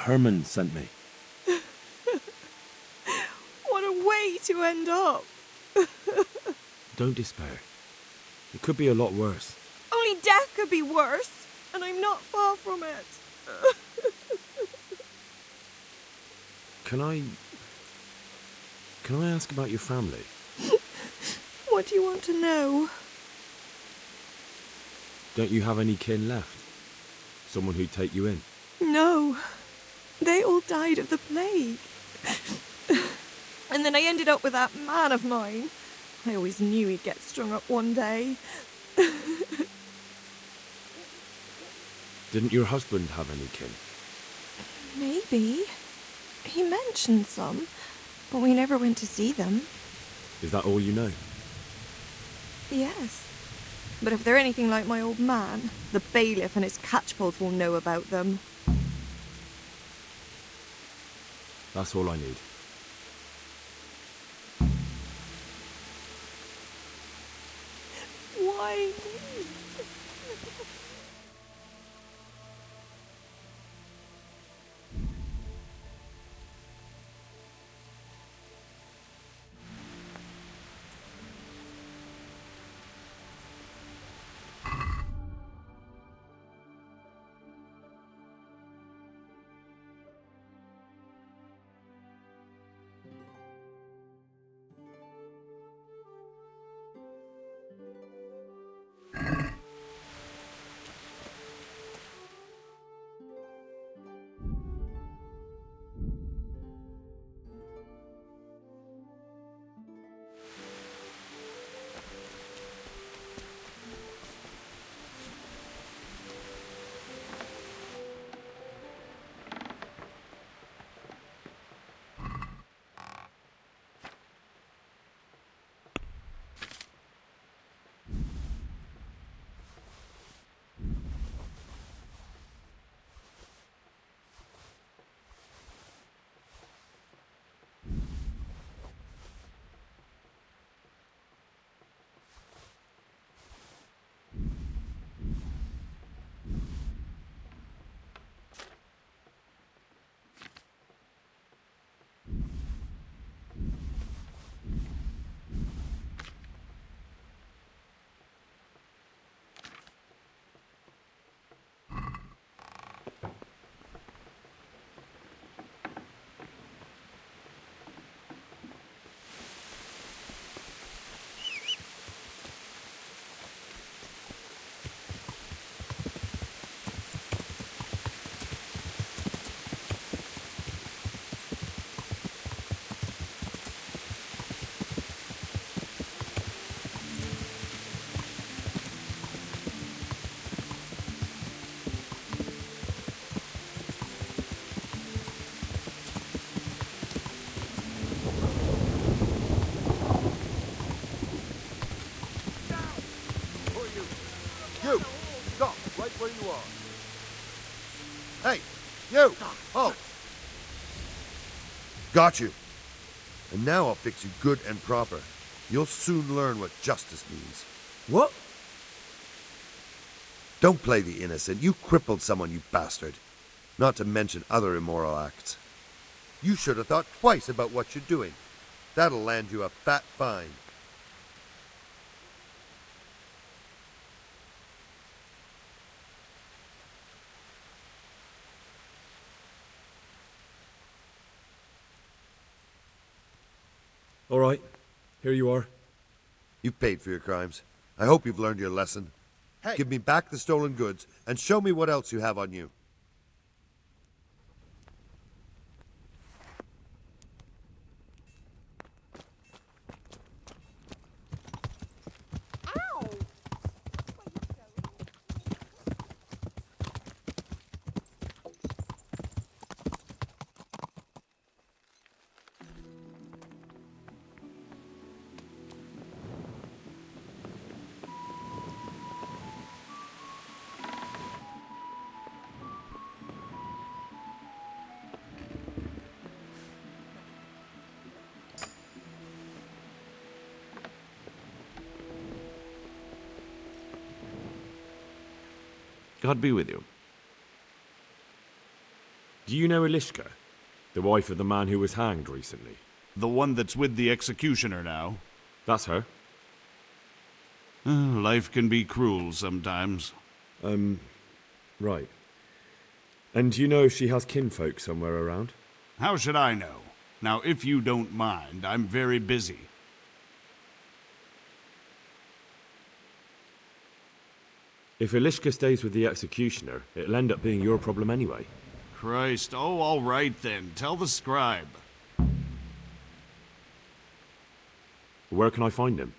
Hermann sent me. What a way to end up. Don't despair. It could be a lot worse. Only death could be worse, and I'm not far from it. Can I ask about your family? What do you want to know? Don't you have any kin left? Someone who'd take you in? No. They all died of the plague. And then I ended up with that man of mine. I always knew he'd get strung up one day. Didn't your husband have any kin? Maybe. He mentioned some, but we never went to see them. Is that all you know? Yes. But if they're anything like my old man, the bailiff and his catchpolls will know about them. That's all I need. Why? You! Stop right where you are. Hey! You! Oh! Got you. And now I'll fix you good and proper. You'll soon learn what justice means. What? Don't play the innocent. You crippled someone, you bastard. Not to mention other immoral acts. You should have thought twice about what you're doing. That'll land you a fat fine. All right, here you are. You've paid for your crimes. I hope you've learned your lesson. Hey. Give me back the stolen goods and show me what else you have on you. God be with you. Do you know Elishka, the wife of the man who was hanged recently? The one that's with the executioner now. That's her. Life can be cruel sometimes. Right. And do you know if she has kinfolk somewhere around? How should I know? Now, if you don't mind, I'm very busy. If Elishka stays with the executioner, it'll end up being your problem anyway. Christ, oh, all right then. Tell the scribe. Where can I find him?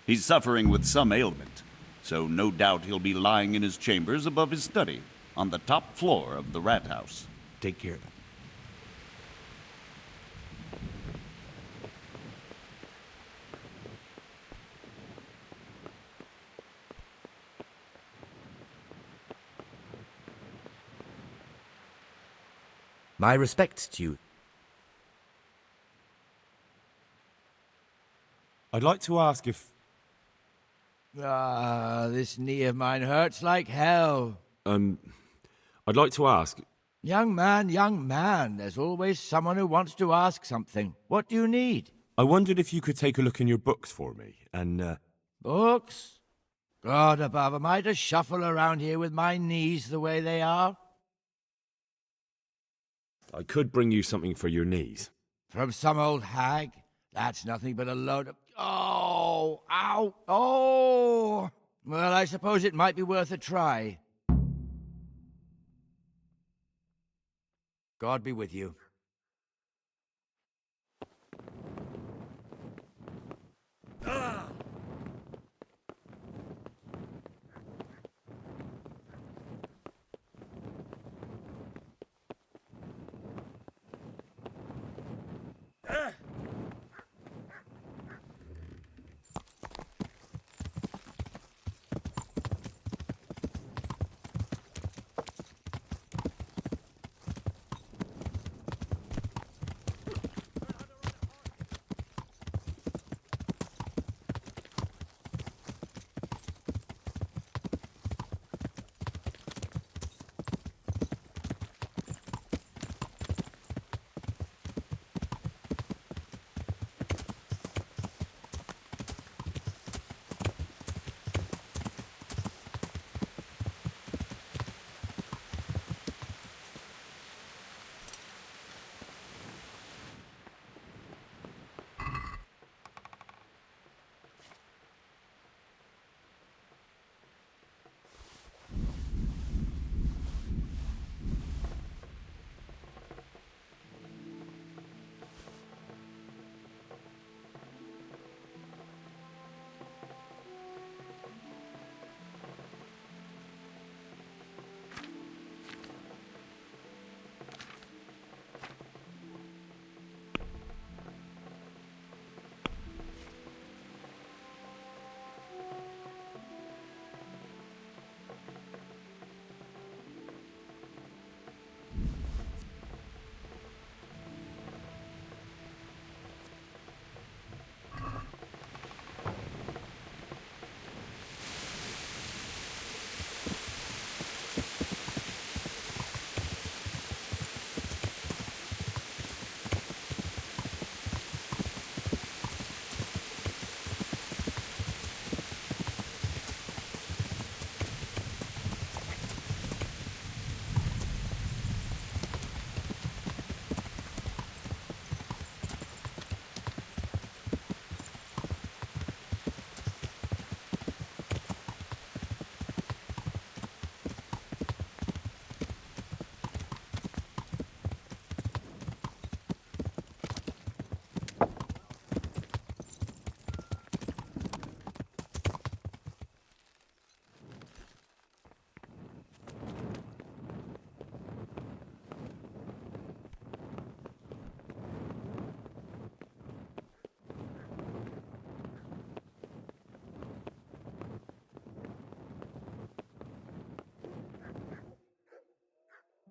He's suffering with some ailment, so no doubt he'll be lying in his chambers above his study, on the top floor of the rat house. Take care of him. My respects to you. I'd like to ask if... This knee of mine hurts like hell. I'd like to ask... Young man, there's always someone who wants to ask something. What do you need? I wondered if you could take a look in your books for me, and, Books? God above, am I to shuffle around here with my knees the way they are? I could bring you something for your knees. From some old hag? That's nothing but a load of... Oh! Ow! Oh! Well, I suppose it might be worth a try. God be with you.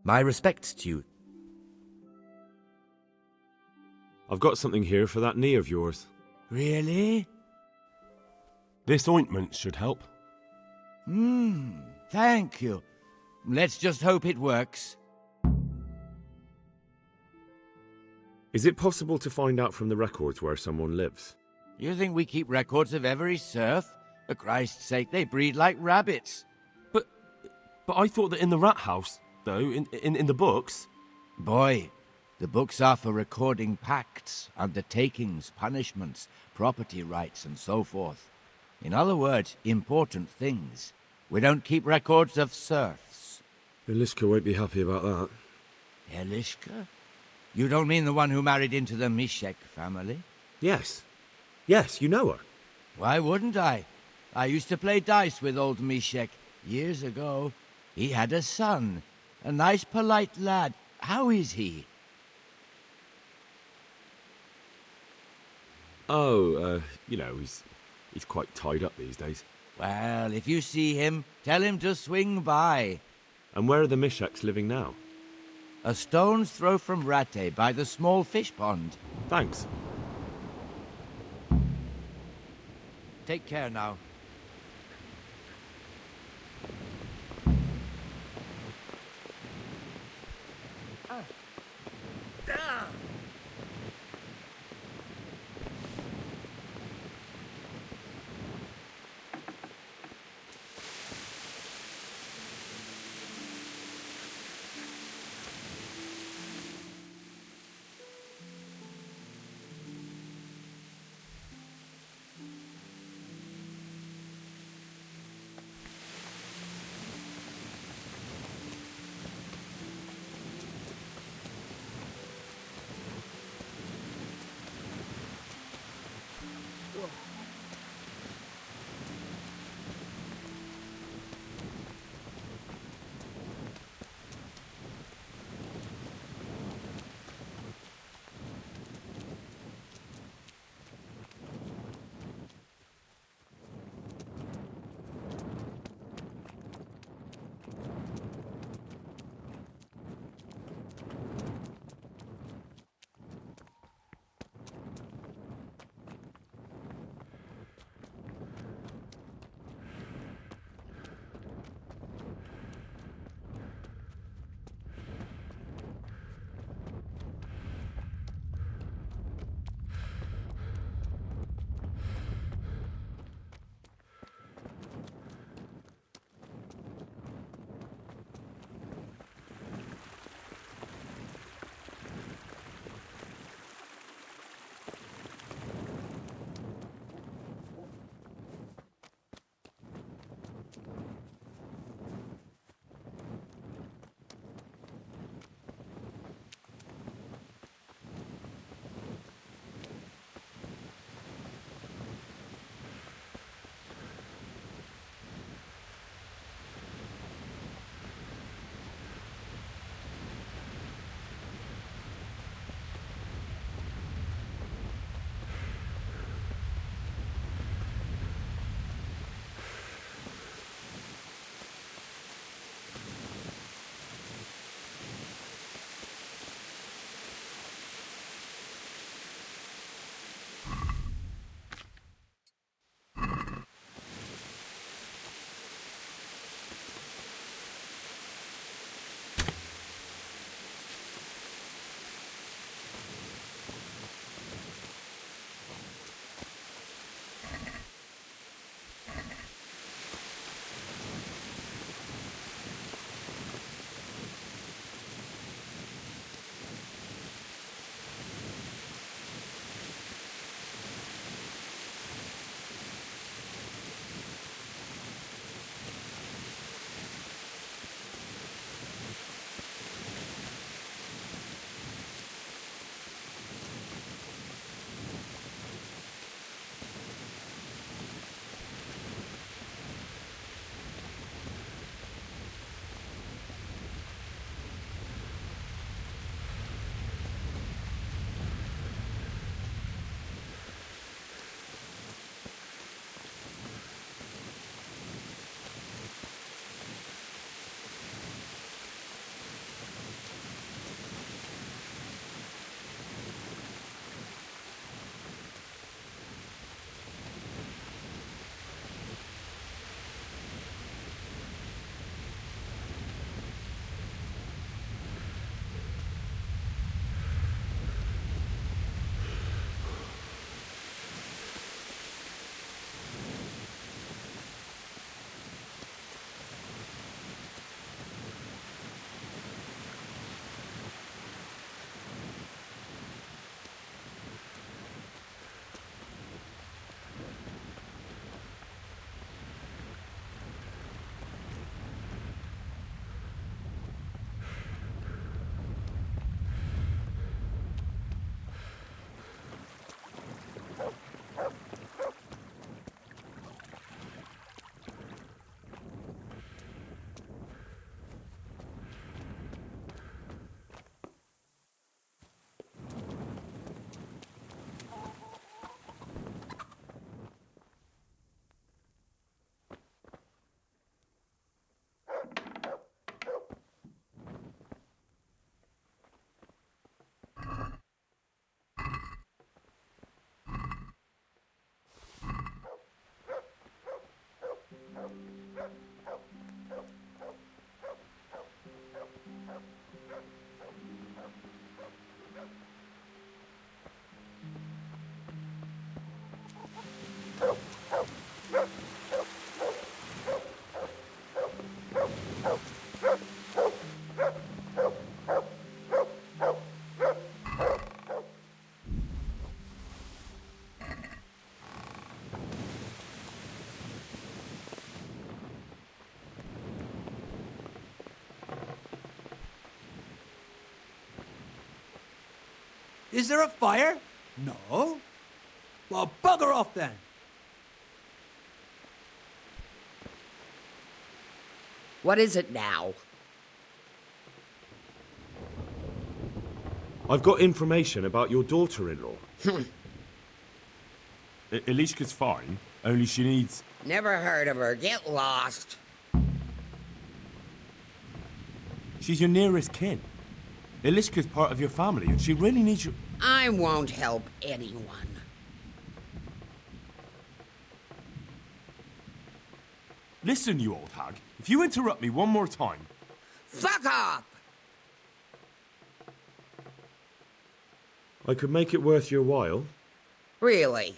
My respects to you. I've got something here for that knee of yours. Really? This ointment should help. Thank you. Let's just hope it works. Is it possible to find out from the records where someone lives? You think we keep records of every serf? For Christ's sake, they breed like rabbits. But I thought that in the rat house, though, in the books. Boy, the books are for recording pacts, undertakings, punishments, property rights, and so forth. In other words, important things. We don't keep records of serfs. Elishka won't be happy about that. Elishka? You don't mean the one who married into the Mishek family? Yes. Yes, you know her. Why wouldn't I? I used to play dice with old Mishek years ago. He had a son, a nice, polite lad. How is he? Oh, he's quite tied up these days. Well, if you see him, tell him to swing by. And where are the Mishaks living now? A stone's throw from Rate by the small fish pond. Thanks. Take care now. Is there a fire? No. Well, bugger off then. What is it now? I've got information about your daughter-in-law. Elishka's fine, only she needs... Never heard of her. Get lost. She's your nearest kin. Elishka's part of your family, and she really needs you... I won't help anyone. Listen, you old hag. If you interrupt me one more time... Fuck off! I could make it worth your while. Really?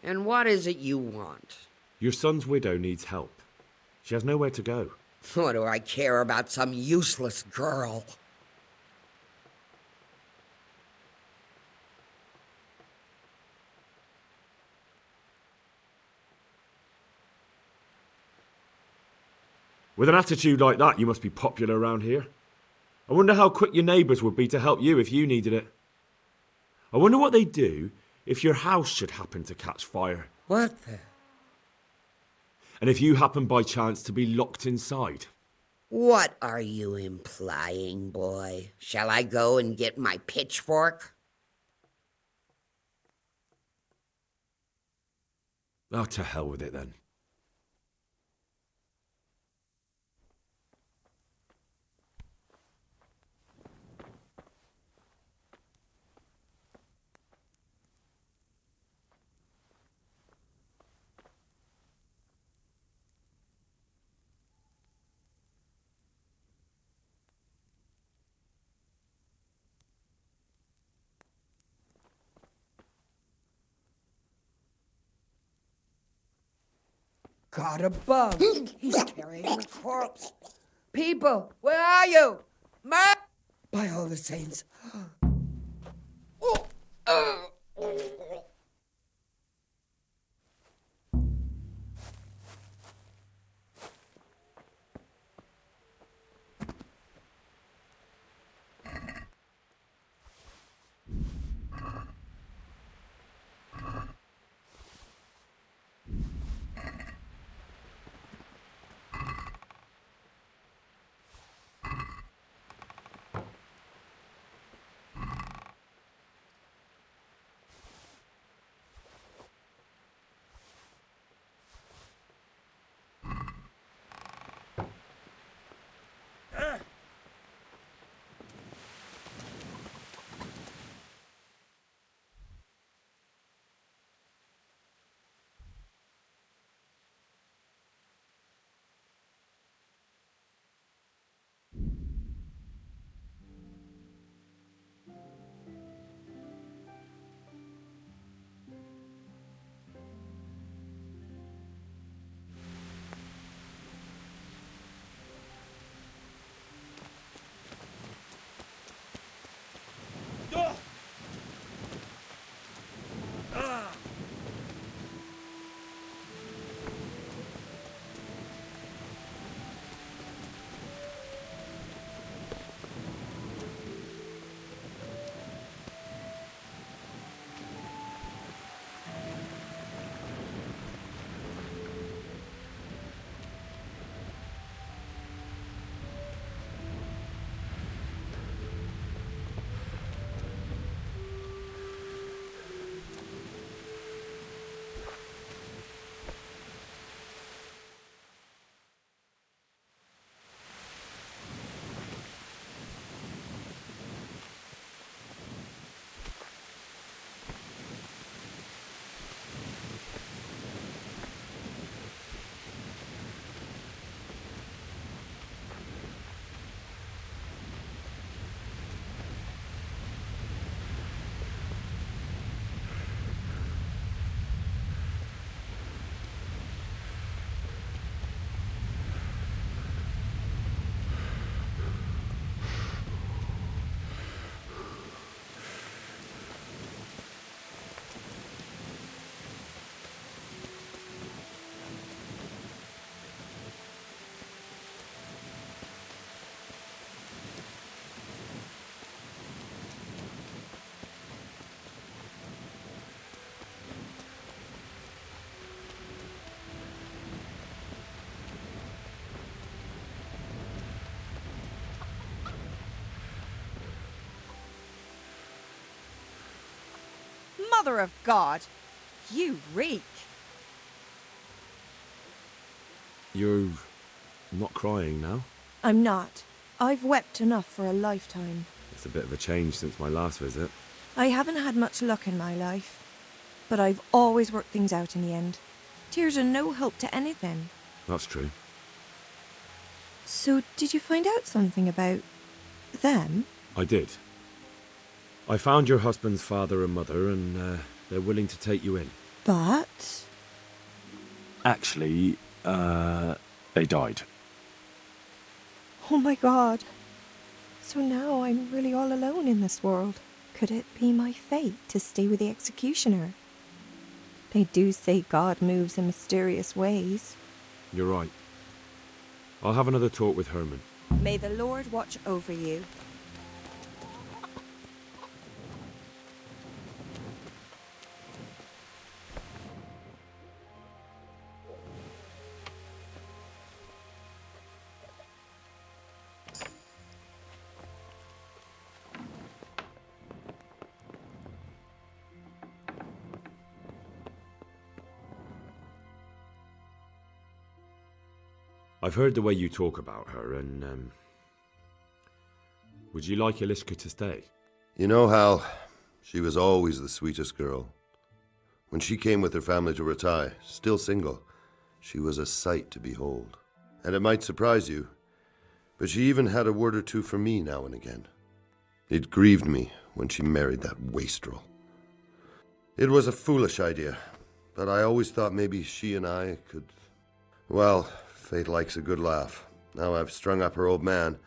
And what is it you want? Your son's widow needs help. She has nowhere to go. What do I care about some useless girl? With an attitude like that, you must be popular around here. I wonder how quick your neighbours would be to help you if you needed it. I wonder what they'd do if your house should happen to catch fire. What the... And if you happen by chance to be locked inside. What are you implying, boy? Shall I go and get my pitchfork? Oh, to hell with it then. God above, he's carrying a corpse. People, where are you? By all the saints. Mother of God! You reek! You're not crying now? I'm not. I've wept enough for a lifetime. It's a bit of a change since my last visit. I haven't had much luck in my life, but I've always worked things out in the end. Tears are no help to anything. That's true. So, did you find out something about them? I did. I found your husband's father and mother, and they're willing to take you in. But... Actually, they died. Oh my God. So now I'm really all alone in this world. Could it be my fate to stay with the executioner? They do say God moves in mysterious ways. You're right. I'll have another talk with Hermann. May the Lord watch over you. I've heard the way you talk about her, and would you like Elishka to stay? You know, Hal, she was always the sweetest girl. When she came with her family to Ratai, still single, she was a sight to behold. And it might surprise you, but she even had a word or two for me now and again. It grieved me when she married that wastrel. It was a foolish idea, but I always thought maybe she and I could... Well, fate likes a good laugh. Now I've strung up her old man.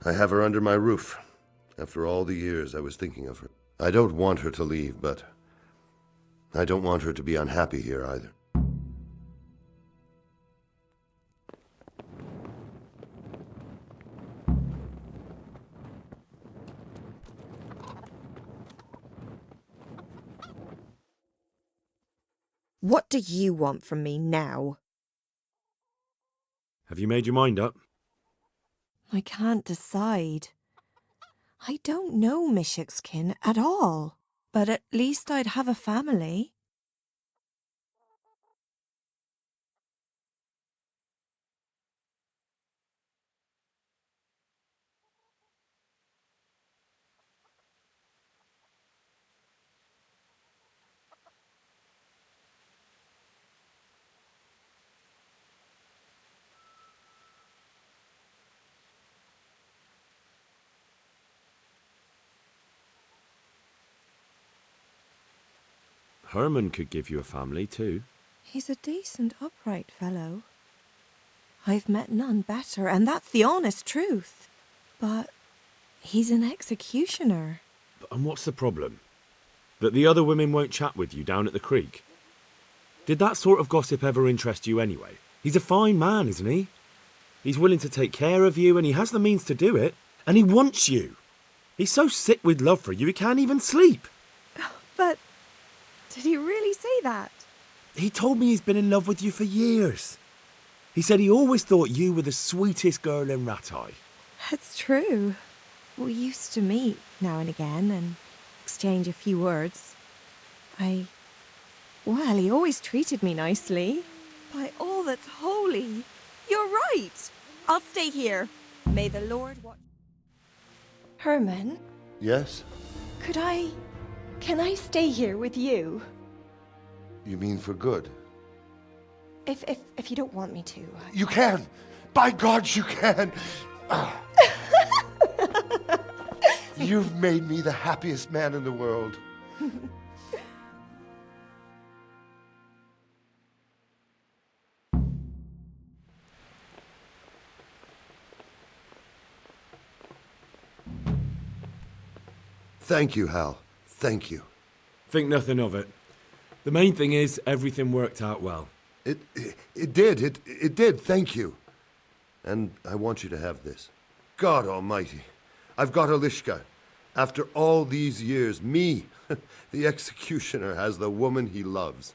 I have her under my roof. After all the years I was thinking of her. I don't want her to leave, but I don't want her to be unhappy here either. What do you want from me now? Have you made your mind up? I can't decide. I don't know Mishik's kin at all, but at least I'd have a family. Hermann could give you a family, too. He's a decent, upright fellow. I've met none better, and that's the honest truth. But he's an executioner. And what's the problem? That the other women won't chat with you down at the creek? Did that sort of gossip ever interest you anyway? He's a fine man, isn't he? He's willing to take care of you, and he has the means to do it. And he wants you. He's so sick with love for you, he can't even sleep. But did he really say that? He told me he's been in love with you for years. He said he always thought you were the sweetest girl in Ratai. It's true. We used to meet now and again and exchange a few words. Well, he always treated me nicely. By all that's holy, you're right. I'll stay here. May the Lord watch... Hermann, Yes? can I stay here with you? You mean for good? If you don't want me to. You can! By God, you can! Ah. You've made me the happiest man in the world. Thank you, Hal. Thank you. Think nothing of it. The main thing is, everything worked out well. It did, thank you. And I want you to have this. God almighty, I've got Elishka. After all these years, me, the executioner, has the woman he loves.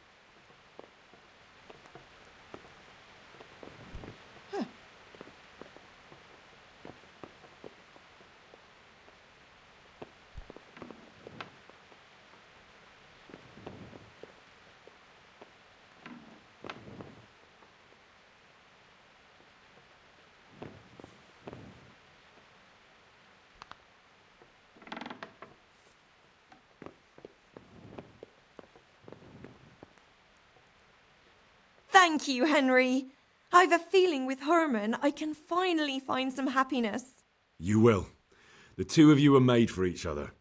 Thank you, Henry. I've a feeling with Hermann I can finally find some happiness. You will. The two of you are made for each other.